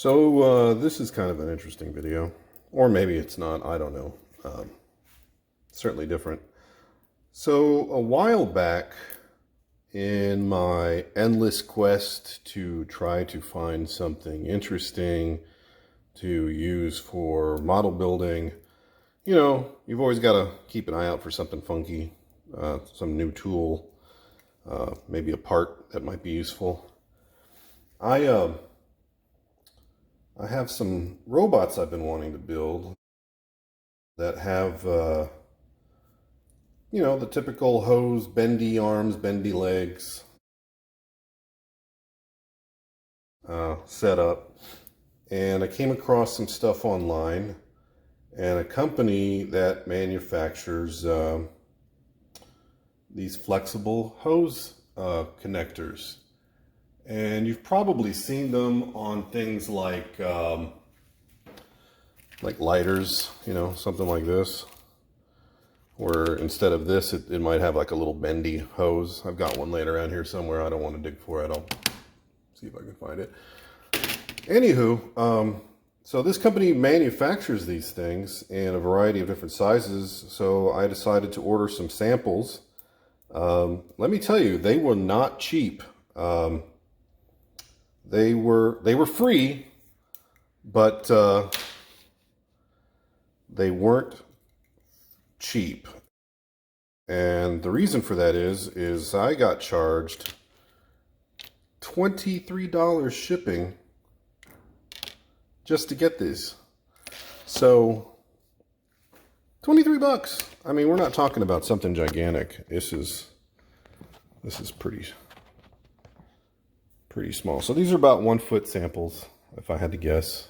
This is kind of an interesting video, or maybe it's not, I don't know. Certainly different. So a while back, in my endless quest to try to find something interesting to use for model building, you've always got to keep an eye out for something funky, some new tool, maybe a part that might be useful. I have some robots I've been wanting to build that have, the typical hose, bendy arms, bendy legs set up. And I came across some stuff online, and a company that manufactures these flexible hose connectors. And you've probably seen them on things like lighters, something like this, where instead of this, it might have like a little bendy hose. I've got one laying around here somewhere. I don't want to dig for it. I'll see if I can find it. Anywho, so this company manufactures these things in a variety of different sizes. So I decided to order some samples. Let me tell you, they were not cheap. They were free, but they weren't cheap. And the reason for that is I got charged $23 shipping just to get these. So 23 bucks. I mean, we're not talking about something gigantic. This is pretty small. So these are about 1 foot samples, if I had to guess.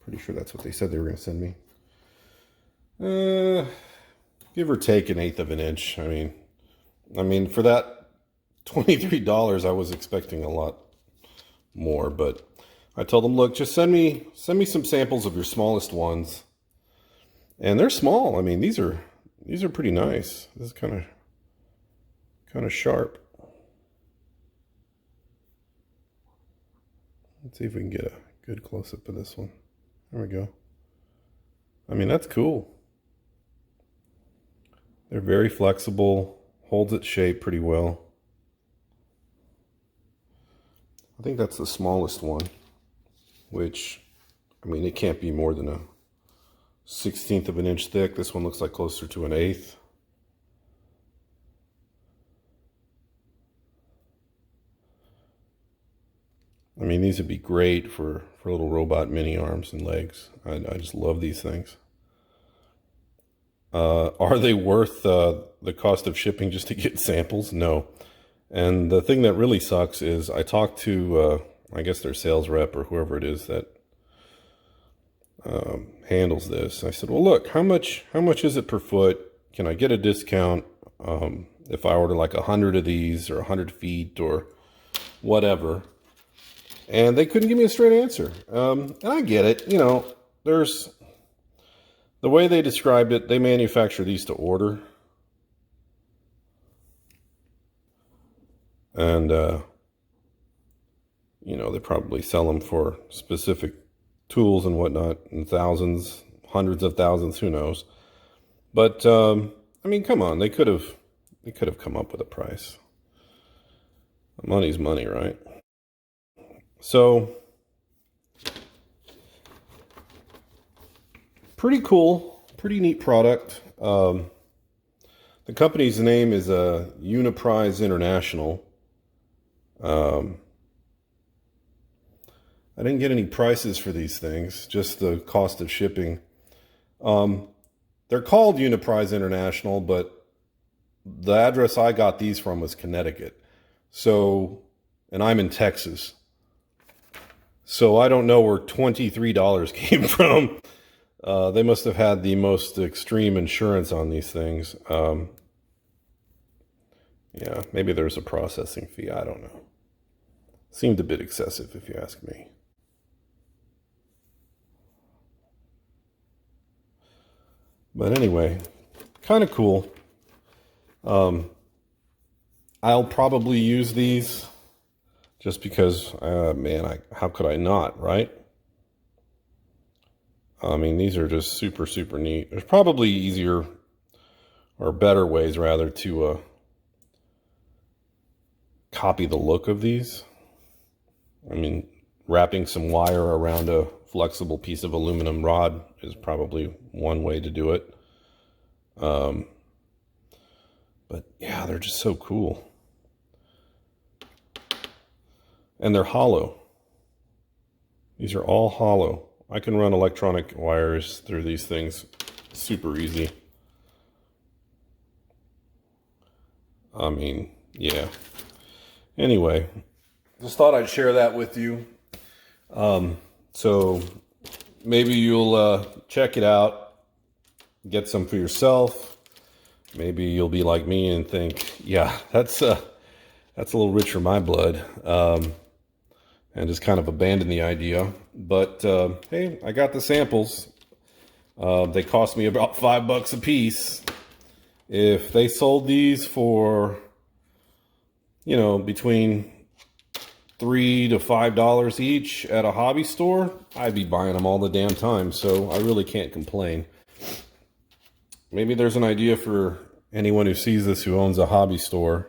Pretty sure that's what they said they were going to send me. Give or take 1/8 of an inch. I mean, for that $23, I was expecting a lot more, but I told them, look, just send me some samples of your smallest ones. And they're small. I mean, these are pretty nice. This is kind of sharp. Let's see if we can get a good close-up of this one. There we go. I mean, that's cool. They're very flexible, holds its shape pretty well. I think that's the smallest one, which, I mean, it can't be more than a 1/16 of an inch thick. This one looks like closer to 1/8. I mean, these would be great for little robot mini arms and legs. I just love these things. Are they worth the cost of shipping just to get samples? No. And the thing that really sucks is I talked to, I guess their sales rep or whoever it is that handles this. I said, well, look, how much is it per foot? Can I get a discount if I order like 100 of these or 100 feet or whatever? And they couldn't give me a straight answer. And I get it. There's the way they described it. They manufacture these to order. And, they probably sell them for specific tools and whatnot in thousands, hundreds of thousands, who knows. But, I mean, come on, they could have come up with a price. Money's money, right? So, pretty cool, pretty neat product. The company's name is Uniprise International. I didn't get any prices for these things, just the cost of shipping. They're called Uniprise International, but the address I got these from was Connecticut. So, and I'm in Texas. So I don't know where $23 came from. They must have had the most extreme insurance on these things. Yeah, maybe there's a processing fee. I don't know. Seemed a bit excessive, if you ask me. But anyway, kind of cool. I'll probably use these just because, man, how could I not, right? I mean, these are just super, super neat. There's probably easier or better ways, rather, to copy the look of these. I mean, wrapping some wire around a flexible piece of aluminum rod is probably one way to do it. But yeah, they're just so cool. And they're hollow. These are all hollow. I can run electronic wires through these things super easy. I mean, yeah. Anyway, just thought I'd share that with you. So maybe you'll check it out, get some for yourself. Maybe you'll be like me and think, yeah, that's a little rich for my blood, and just kind of abandon the idea. But hey, I got the samples. They cost me about $5 a piece. If they sold these for, you know, between $3 to $5 each at a hobby store, I'd be buying them all the damn time. So I really can't complain. Maybe there's an idea for anyone who sees this who owns a hobby store.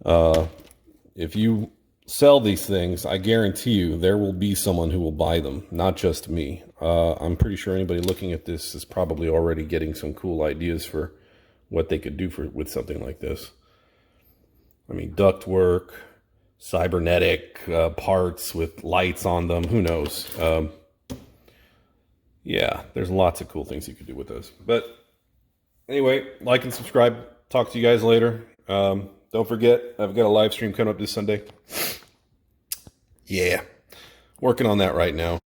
If you sell these things, I guarantee you there will be someone who will buy them, not just me. I'm pretty sure anybody looking at this is probably already getting some cool ideas for what they could do with something like this. I mean, ductwork, cybernetic parts with lights on them, who knows? Yeah, there's lots of cool things you could do with those. But anyway, like and subscribe. Talk to you guys later. Don't forget, I've got a live stream coming up this Sunday. Yeah, working on that right now.